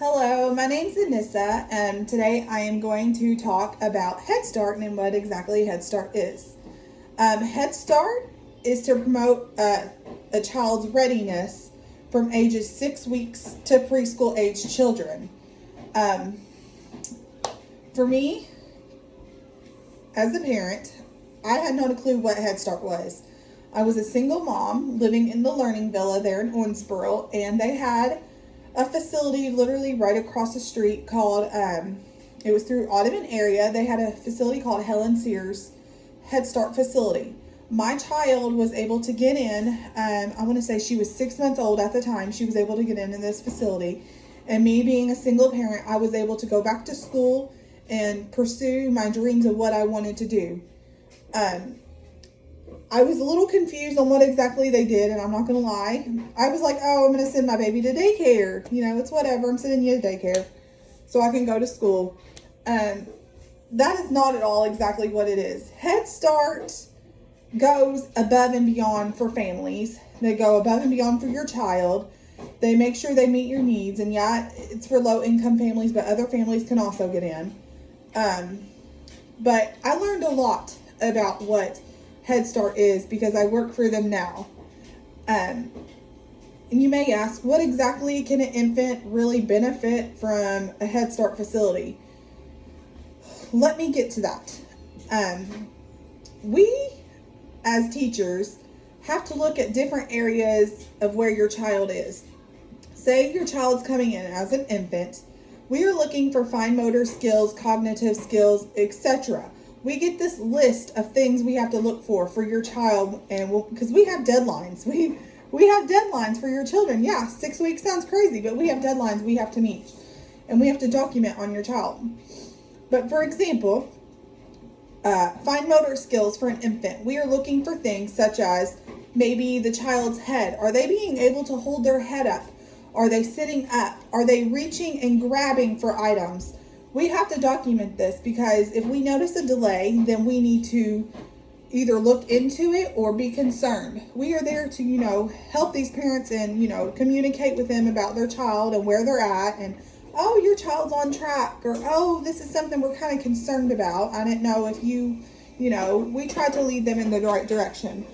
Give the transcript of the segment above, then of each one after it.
Hello, my name's Anissa, and today I am going to talk about Head Start and what exactly Head Start is. Head Start is to promote a child's readiness from ages 6 weeks to preschool age children. Um, for me, as a parent, I had no clue what Head Start was. I was a single mom living in the Learning Villa there in Owensboro, and they had a facility literally right across the street called, it was through Ottoman area. They had a facility called Helen Sears Head Start facility. My child was able to get in, I want to say she was 6 months old at the time. She was able to get in this facility. And me being a single parent, I was able to go back to school and pursue my dreams of what I wanted to do. I was a little confused on what exactly they did, and I'm not going to lie. I was like, oh, I'm going to send my baby to daycare. You know, it's whatever. I'm sending you to daycare so I can go to school. That is not at all exactly what it is. Head Start goes above and beyond for families. They go above and beyond for your child. They make sure they meet your needs. And yeah, it's for low-income families, but other families can also get in. But I learned a lot about what Head Start is because I work for them now. And you may ask, what exactly can an infant really benefit from a Head Start facility? Let me get to that. We, as teachers, have to look at different areas of where your child is. Say your child's coming in as an infant. We are looking for fine motor skills, cognitive skills, etc. We get this list of things we have to look for your child, and because we have deadlines. We have deadlines for your children. Yeah, 6 weeks sounds crazy, but we have deadlines we have to meet, and we have to document on your child. But for example, fine motor skills for an infant. We are looking for things such as maybe the child's head. Are they being able to hold their head up? Are they sitting up? Are they reaching and grabbing for items? We have to document this because if we notice a delay, then we need to either look into it or be concerned. We are there to, help these parents and, communicate with them about their child and where they're at, and, oh, your child's on track, or, oh, this is something we're kind of concerned about. I didn't know if we try to lead them in the right direction.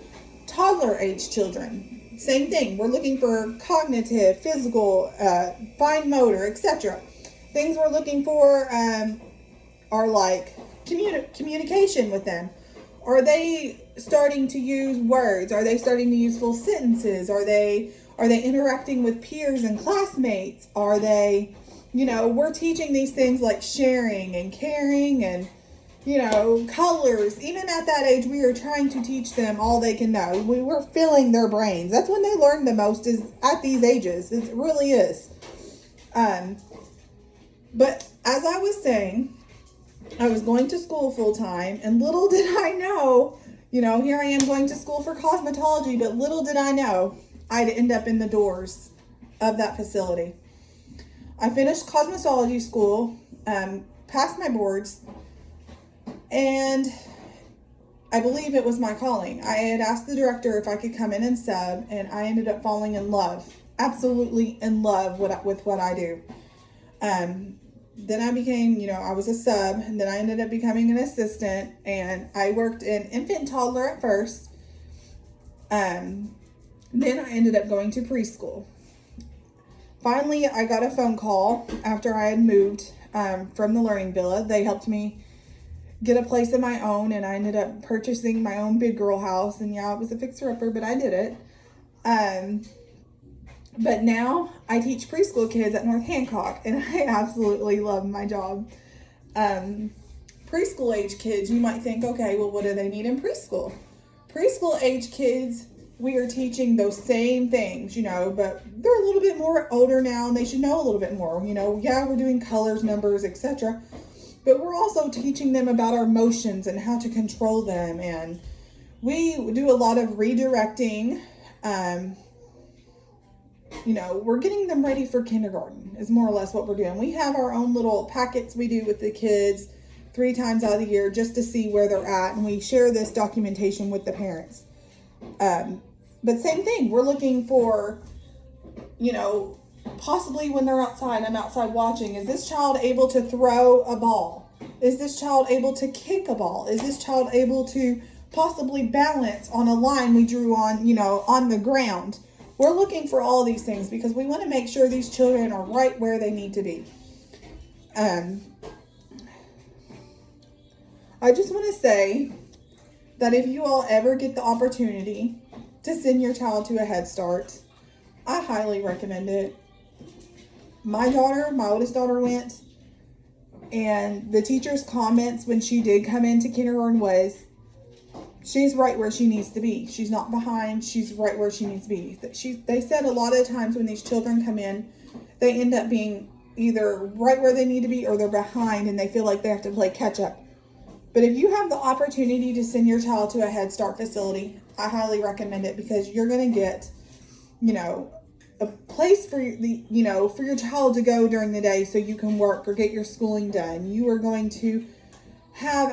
Toddler age children, same thing. We're looking for cognitive, physical, fine motor, etc. Things we're looking for are like communication with them. Are they starting to use words? Are they starting to use full sentences? Are they interacting with peers and classmates? Are they, we're teaching these things like sharing and caring and, colors. Even at that age, we are trying to teach them all they can know. We're filling their brains. That's when they learn the most, is at these ages. It really is. But as I was saying, I was going to school full time, and little did I know, here I am going to school for cosmetology, but little did I know I'd end up in the doors of that facility. I finished cosmetology school, passed my boards, and I believe it was my calling. I had asked the director if I could come in and sub, and I ended up falling in love, absolutely in love with what I do. Then I became, I was a sub, and then I ended up becoming an assistant, and I worked in infant and toddler at first. Then I ended up going to preschool. Finally, I got a phone call after I had moved from the Learning Villa. They helped me get a place of my own, and I ended up purchasing my own big girl house, and yeah, it was a fixer-upper, but I did it. But now I teach preschool kids at North Hancock, and I absolutely love my job. Preschool age kids, you might think, okay, well, what do they need in preschool? Preschool age kids, we are teaching those same things, but they're a little bit more older now, and they should know a little bit more. Yeah, we're doing colors, numbers, etc. But we're also teaching them about our emotions and how to control them. And we do a lot of redirecting. We're getting them ready for kindergarten is more or less what we're doing. We have our own little packets we do with the kids 3 times out of the year just to see where they're at. And we share this documentation with the parents. But same thing, we're looking for, Possibly when they're outside, I'm outside watching. Is this child able to throw a ball? Is this child able to kick a ball? Is this child able to possibly balance on a line we drew on, on the ground? We're looking for all of these things because we want to make sure these children are right where they need to be. I just want to say that if you all ever get the opportunity to send your child to a Head Start, I highly recommend it. My oldest daughter went, and the teacher's comments when she did come into kindergarten was, she's right where she needs to be. She's not behind. She's right where she needs to be. They said a lot of times when these children come in, they end up being either right where they need to be or they're behind and they feel like they have to play catch up. But if you have the opportunity to send your child to a Head Start facility, I highly recommend it because you're going to get, a place for for your child to go during the day so you can work or get your schooling done. You are going to have,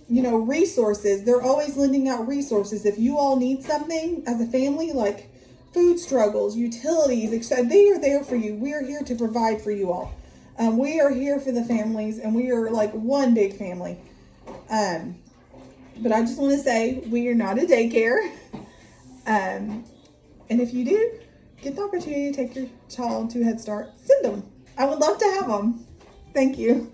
resources. They're always lending out resources. If you all need something as a family, like food struggles, utilities, etc., they are there for you. We are here to provide for you all. We are here for the families, and we are like one big family. But I just want to say we are not a daycare. And if you do get the opportunity to take your child to Head Start, send them. I would love to have them. Thank you.